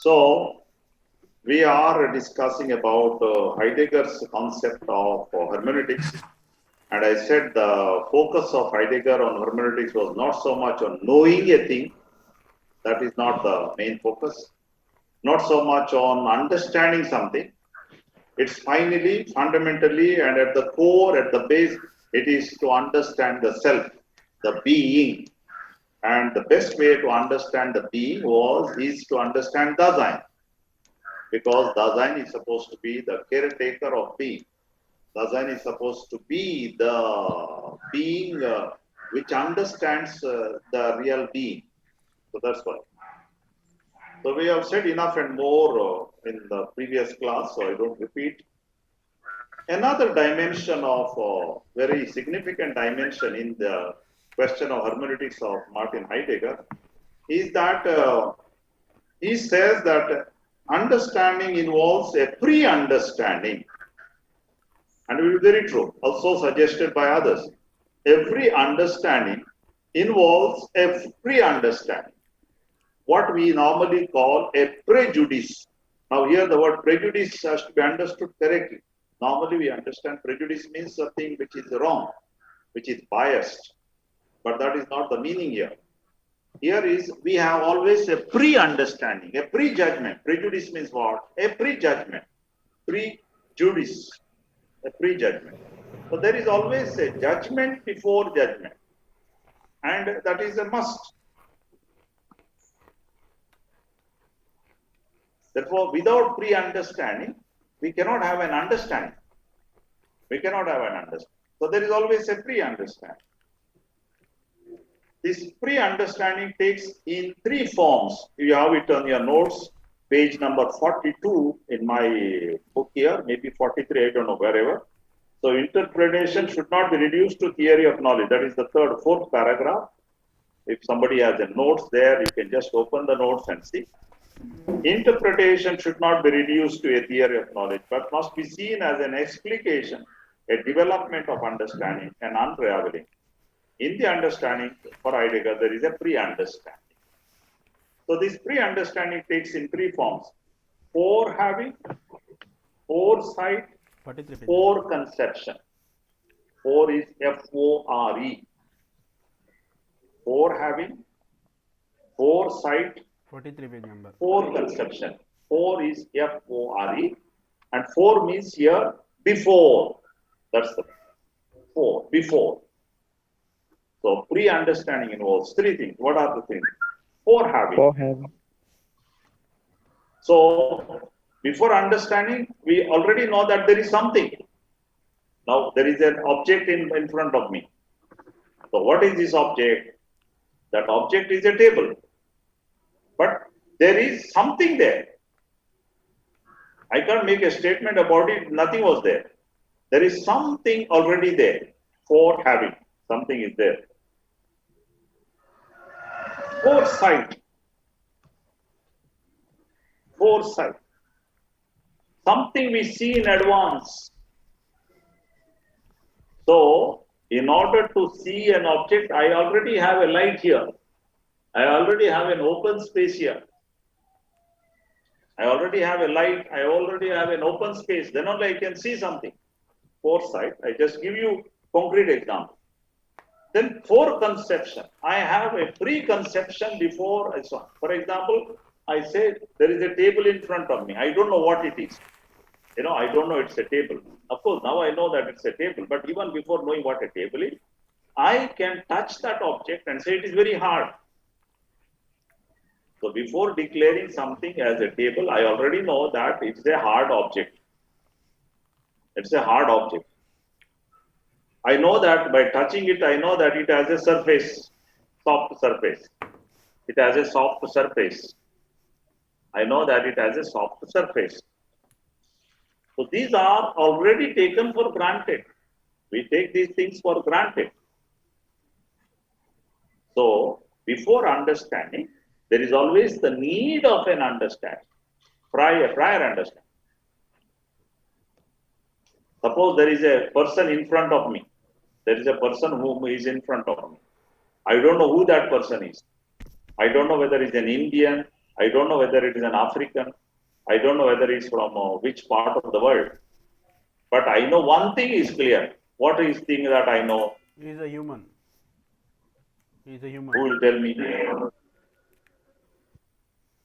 So, we are discussing about Heidegger's concept of hermeneutics. And I said the focus of Heidegger on hermeneutics was not so much on knowing a thing, that is not the main focus, not so much on understanding something. It's finally, fundamentally, and at the core, at the base, it is to understand the self, the being. And the best way to understand the being is to understand Dasein, because Dasein is supposed to be the caretaker of being. Dasein is supposed to be the being which understands the real being. So that's why. So we have said enough and more in the previous class, so I don't repeat. Another dimension of very significant dimension in the question of hermeneutics of Martin Heidegger is that he says that understanding involves a pre-understanding, and it is very true, also suggested by others. Every understanding involves a pre-understanding, what we normally call a prejudice. Now here the word prejudice has to be understood correctly. Normally we understand prejudice means something which is wrong, which is biased, but that is not the meaning here. Here is, we have always a pre-understanding, a pre-judgment. Prejudice means what? A pre-judgment, prejudice, a pre-judgment. So there is always a judgment before judgment, and that is a must. Therefore, without pre-understanding, we cannot have an understanding. We cannot have an understanding. So there is always a pre-understanding. This pre-understanding takes in three forms. You have it on your notes, page number 42 in my book here, maybe 43, I don't know, wherever. So interpretation should not be reduced to theory of knowledge. That is the fourth paragraph. If somebody has the notes there, you can just open the notes and see. Interpretation should not be reduced to a theory of knowledge, but must be seen as an explication, a development of understanding, an unraveling. In the understanding, for Heidegger, there is a pre-understanding. So this pre-understanding takes in three forms: forehaving, foresight, foreconception. Fore is F-O-R-E. Forehaving, foresight, 43 page number. Foreconception. Fore is F-O-R-E, and fore means here before. That's the fore, before. So pre-understanding involves three things. What are the things? Forehaving. So before understanding, we already know that there is something. Now there is an object in front of me. So what is this object? That object is a table. But there is something there. I can't make a statement about it. Nothing was there. There is something already there. Forehaving. Something is there. Foresight. Foresight. Something we see in advance. So, in order to see an object, I already have a light here. I already have an open space here. I already have a light. I already have an open space. Then only I can see something. Foresight. I just give you concrete example. Then foreconception. I have a preconception before I saw. For example, I say there is a table in front of me. I don't know what it is. I don't know it's a table. Of course, now I know that it's a table. But even before knowing what a table is, I can touch that object and say it is very hard. So before declaring something as a table, I already know that it's a hard object. It's a hard object. I know that by touching it, I know that it has a surface, soft surface. It has a soft surface. I know that it has a soft surface. So these are already taken for granted. We take these things for granted. So before understanding, there is always the need of an understanding, prior understanding. Suppose there is a person in front of me. There is a person who is in front of me. I don't know who that person is. I don't know whether he's an Indian, I don't know whether it is an African. I don't know whether it's from which part of the world. But I know one thing is clear. What is the thing that I know? He is a human. He is a human. Who will tell me?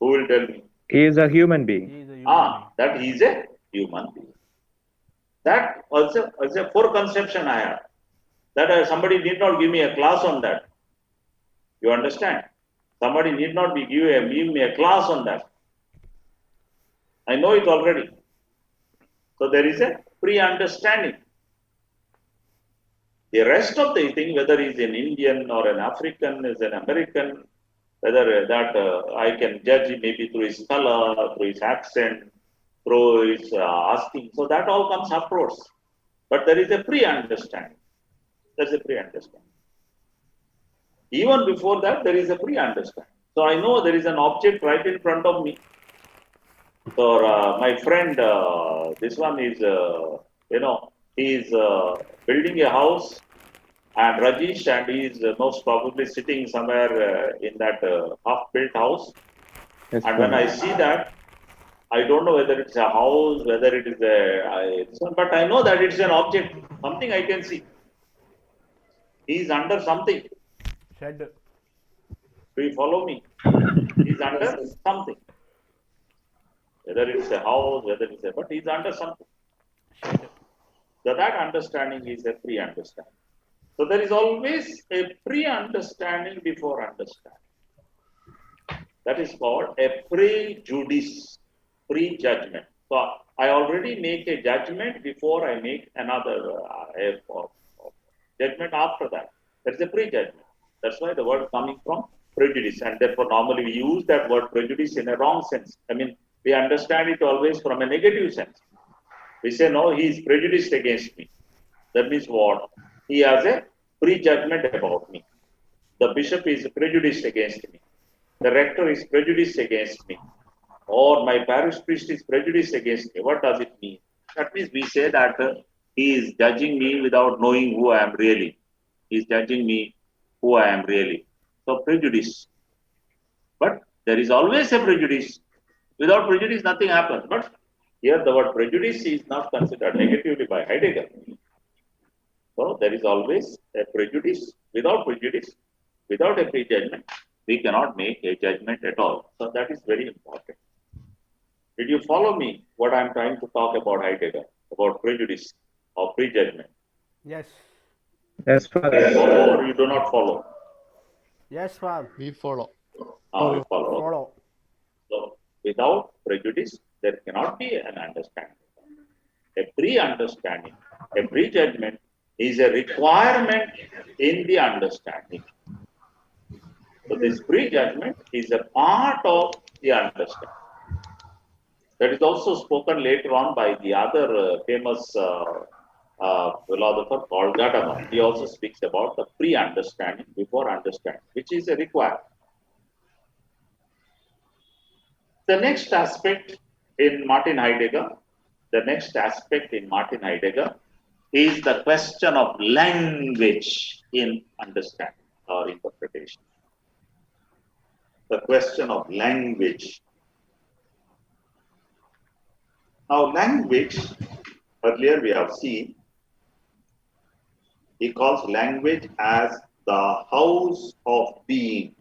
Who will tell me? He is a human being. He is a human being. That he is a human being. That also is a foreconception I have. That somebody need not give me a class on that. You understand? Somebody need not be give me a class on that. I know it already. So there is a pre-understanding. The rest of the thing, whether he's an Indian or an African, is an American, whether that I can judge maybe through his color, through his accent, through his asking. So that all comes afterwards. But there is a pre-understanding. There's a pre-understanding. Even before that, there is a pre-understanding. So I know there is an object right in front of me. So my friend, this one is, he is building a house, and Rajesh, and he is most probably sitting somewhere in that half-built house. Yes, And when I see that, I don't know whether it's a house, whether it is but I know that it's an object, something I can see. He is under something. Shed. Do you follow me? He is under something. Whether it's a house, whether it's but he's under something. Shed. So that understanding is a pre-understanding. So there is always a pre-understanding before understanding. That is called a prejudice, pre-judgment. So I already make a judgment before I make another judgment after that. There is a pre-judgment. That's why the word coming from prejudice, and therefore normally we use that word prejudice in a wrong sense. I mean, we understand it always from a negative sense. We say, no, he is prejudiced against me. That means what? He has a prejudgment about me. The bishop is prejudiced against me. The rector is prejudiced against me. Or my parish priest is prejudiced against me. What does it mean? That means we say that he is judging me without knowing who I am really. He is judging me who I am really. So prejudice. But there is always a prejudice. Without prejudice, nothing happens. But here the word prejudice is not considered negatively by Heidegger. So there is always a prejudice. Without a prejudgment, we cannot make a judgment at all. So that is very important. Did you follow me what I am trying to talk about Heidegger, about prejudice or prejudgment? Yes. Yes, You Father. follow or you do not follow? Yes, Father. We follow. We follow. Follow. So without prejudice, there cannot be an understanding. A pre-understanding, a prejudgment is a requirement in the understanding. So this prejudgment is a part of the understanding. That is also spoken later on by the other famous philosopher called Gadamer. He also speaks about the pre-understanding before understanding, which is a requirement. The next aspect in Martin Heidegger is the question of language in understanding or interpretation. The question of language. Now, language, earlier we have seen, he calls language as the house of being.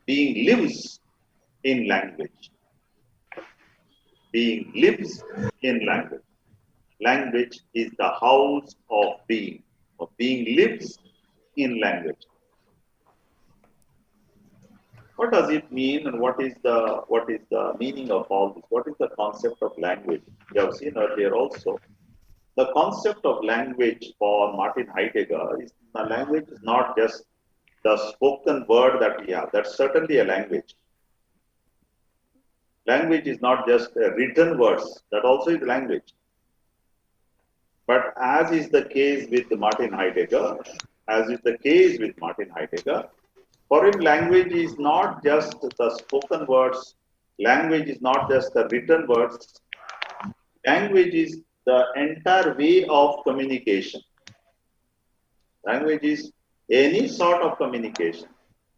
Being lives in language. Being lives in language. Language is the house of being. Being lives in language. What does it mean, and what is the meaning of all this? What is the concept of language? We have seen earlier also. The concept of language for Martin Heidegger is the language is not just the spoken word that we have. That's certainly a language. Language is not just written words. That also is language. But as is the case with Martin Heidegger, for him, language is not just the spoken words. Language is not just the written words. Language is the entire way of communication. Language is any sort of communication.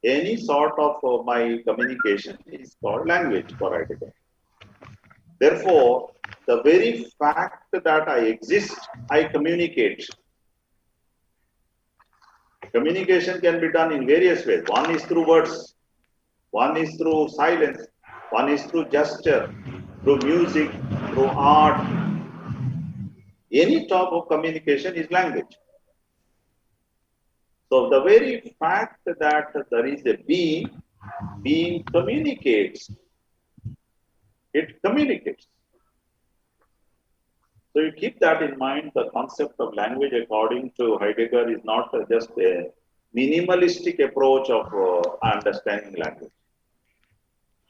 any sort of my communication is called language for Heidegger. Therefore, the very fact that I exist, I communicate. Communication can be done in various ways. One is through words, one is through silence, one is through gesture, through music, through art. Any type of communication is language. So the very fact that there is a being communicates. It communicates. So you keep that in mind. The concept of language, according to Heidegger, is not just a minimalistic approach of understanding language.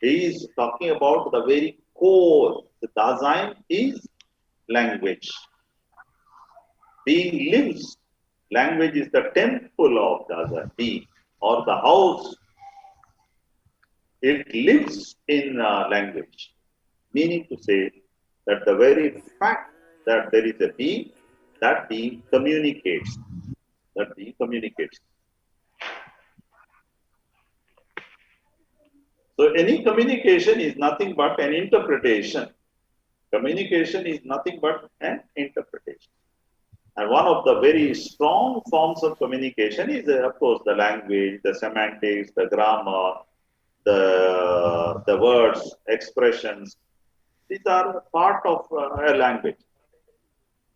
He is talking about the very core. The Dasein is language. Being lives. Language is the temple of Dasein, being, or the house. It lives in language. Meaning to say that the very fact that there is a being, that being communicates. That being communicates. So any communication is nothing but an interpretation. Communication is nothing but an interpretation. And one of the very strong forms of communication is, of course, the language, the semantics, the grammar, the words, expressions. These are part of a language.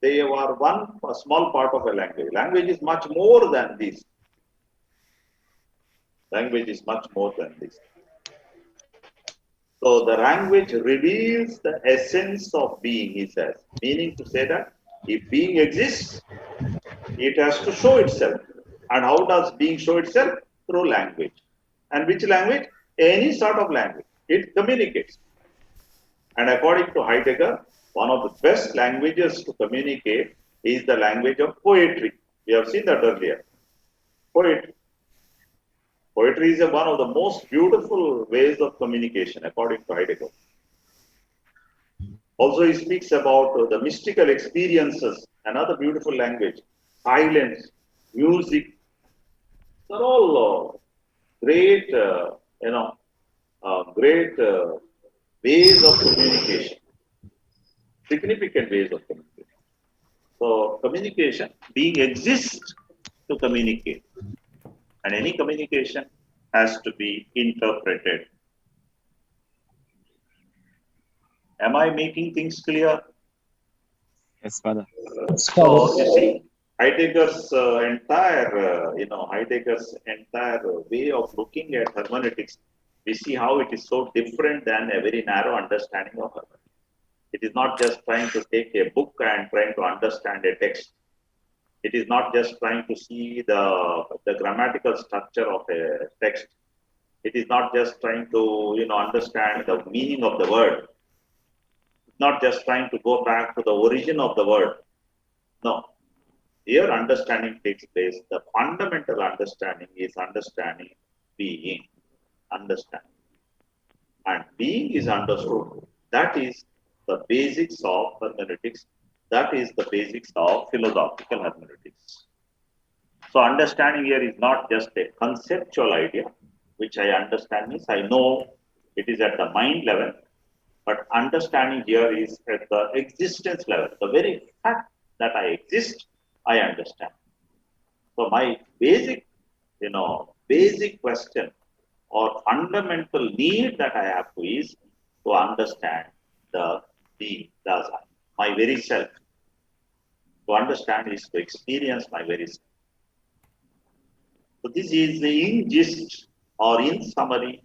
They are a small part of a language. Language is much more than this. Language is much more than this. So the language reveals the essence of being, he says. Meaning to say that if being exists, it has to show itself. And how does being show itself? Through language. And which language? Any sort of language. It communicates. And according to Heidegger, one of the best languages to communicate is the language of poetry. We have seen that earlier. Poetry. Poetry is one of the most beautiful ways of communication, according to Heidegger. Also, he speaks about the mystical experiences, another beautiful language. Silence, music, they're all great, great ways of communication. Significant ways of communication. So, communication, being exists to communicate. And any communication has to be interpreted. Am I making things clear? Yes, Father. So you see, Heidegger's entire way of looking at hermeneutics, we see how it is so different than a very narrow understanding of hermeneutics. It is not just trying to take a book and trying to understand a text. It is not just trying to see the grammatical structure of a text. It is not just trying to understand the meaning of the word. It's not just trying to go back to the origin of the word. No. Here understanding takes place. The fundamental understanding is understanding being. Understanding. And being is understood. That is the basics of hermeneutics. That is the basics of philosophical hermeneutics. So understanding here is not just a conceptual idea, which I understand means I know it is at the mind level, but understanding here is at the existence level. The very fact that I exist, I understand. So my basic question or fundamental need that I have to is to understand the Dasein, my very self. To understand is to experience my very self. So this is in gist or in summary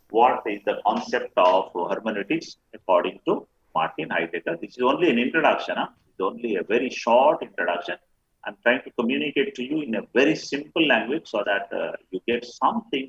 what is the concept of hermeneutics according to Martin Heidegger. This is only an introduction. It's only a very short introduction. I'm trying to communicate to you in a very simple language so that you get something